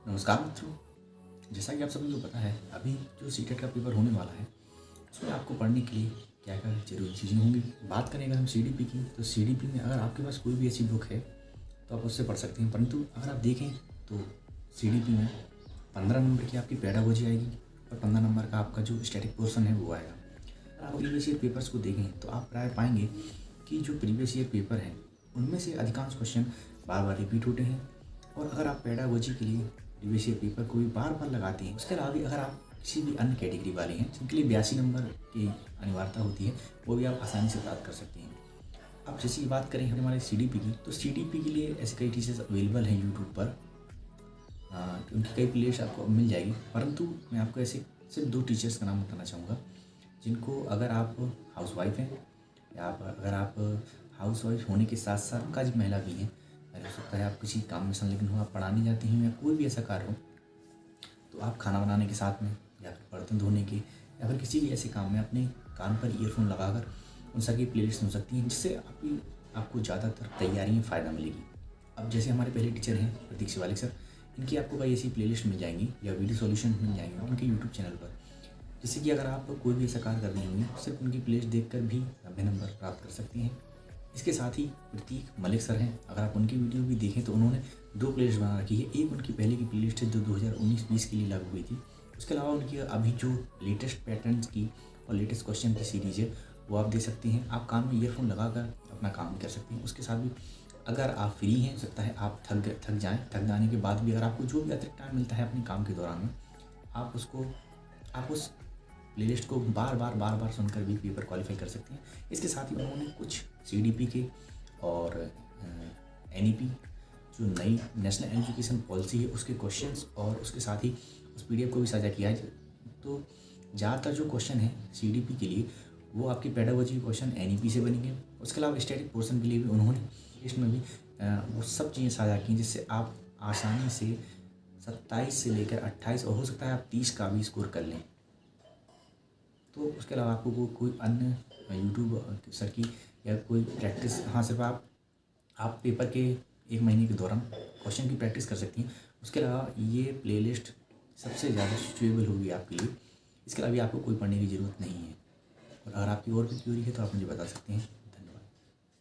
नमस्कार मित्रों, जैसा कि आप सभी को पता है अभी जो सीटेट का पेपर होने वाला है उसमें आपको पढ़ने के लिए क्या क्या जरूरी चीज़ें होंगी। बात करें अगर हम सीडीपी की, तो सीडीपी में अगर आपके पास कोई भी ऐसी बुक है तो आप उससे पढ़ सकते हैं, परंतु अगर आप देखें तो सीडीपी में 15 नंबर की आपकी पेडागोजी आएगी और 15 नंबर का आपका जो स्टैटिक पोर्शन है वो आएगा। अगर आप प्रीवियस ईयर पेपर्स को देखें तो आप प्राय पाएंगे कि जो प्रीवियस ईयर पेपर हैं उनमें से अधिकांश क्वेश्चन बार बार रिपीट होते हैं। और अगर आप पेडागोजी के लिए प्रीवियस ईयर पेपर को भी बार बार लगाते हैं, उसके अलावा भी अगर आप किसी भी अन्य कैटेगरी वाले हैं जिनके लिए 82 नंबर की अनिवार्यता होती है, वो भी आप आसानी से प्राप्त कर सकते हैं। अब जैसी बात करें हमारे सीडीपी की, तो सीडीपी के लिए ऐसे कई टीचर्स अवेलेबल हैं यूट्यूब पर, उनकी कई प्लेलिस्ट आपको मिल जाएगी। परंतु मैं आपको ऐसे सिर्फ 2 टीचर्स का नाम बताना चाहूँगा जिनको, अगर आप हाउस वाइफ हैं या अगर आप हाउस वाइफ होने के साथ साथ काज महिला भी हैं, हो सकता है आप किसी काम में संलग्न हो, आप पढ़ाने जाती हैं या कोई भी ऐसा कार्य हो, तो आप खाना बनाने के साथ में या फिर बर्तन धोने के या फिर किसी भी ऐसे काम में अपने कान पर ईयरफोन लगाकर उन सबकी प्लेलिस्ट सुन सकती हैं, जिससे आपको ज़्यादातर तैयारी में फ़ायदा मिलेगी। अब जैसे हमारे पहले टीचर हैं प्रतीक शिवालिक सर, इनकी आपको कई ऐसी प्लेलिस्ट मिल जाएंगी या वीडियो सॉल्यूशन मिल जाएंगे उनके यूट्यूब चैनल पर, जिससे कि अगर आप कोई भी ऐसा कार्य कर रही होंगी सिर्फ उनकी प्लेलिस्ट देखकर भी 90 नंबर प्राप्त कर सकती हैं। इसके साथ ही प्रतीक मलिक सर हैं, अगर आप उनकी वीडियो भी देखें तो उन्होंने 2 प्लेलिस्ट बना रखी है। एक उनकी पहले की प्लेलिस्ट है जो 2019-20 के लिए लागू हुई थी। उसके अलावा उनकी अभी जो लेटेस्ट पैटर्न्स की और लेटेस्ट क्वेश्चन की सीरीज है वो आप देख सकते हैं। आप कान में ईयरफोन लगाकर अपना काम कर सकते हैं। उसके साथ भी अगर आप फ्री हैं, हो सकता है आप थक जाएँ, थक जाने के बाद भी अगर आपको जो भी अतिरिक्त टाइम मिलता है अपने काम के दौरान में, आप उस प्लेलिस्ट को बार बार सुनकर भी पेपर क्वालिफाई कर सकते हैं। इसके साथ ही उन्होंने कुछ सीडीपी के और एनईपी जो नई नेशनल एजुकेशन पॉलिसी है उसके क्वेश्चंस और उसके साथ ही उस पीडीएफ को भी साझा किया है। तो ज़्यादातर जो क्वेश्चन है सीडीपी के लिए वो आपकी पेडागोजी के क्वेश्चन एनईपी से बनेंगे। उसके अलावा स्टैटिक पोर्शन के लिए भी उन्होंने इसमें भी वो सब चीज़ें साझा की जिससे आप आसानी से 27 से लेकर 28 और हो सकता है आप 30 का भी स्कोर कर लें। तो उसके अलावा आपको कोई अन्य यूट्यूब सर की या कोई प्रैक्टिस, हाँ सिर्फ आप पेपर के 1 महीने के दौरान क्वेश्चन की प्रैक्टिस कर सकती हैं। उसके अलावा ये प्लेलिस्ट सबसे ज़्यादा सुटेबल होगी आपके लिए। इसके अलावा आपको कोई पढ़ने की ज़रूरत नहीं है। और अगर आपकी और भी क्वेरी है तो आप मुझे बता सकते हैं।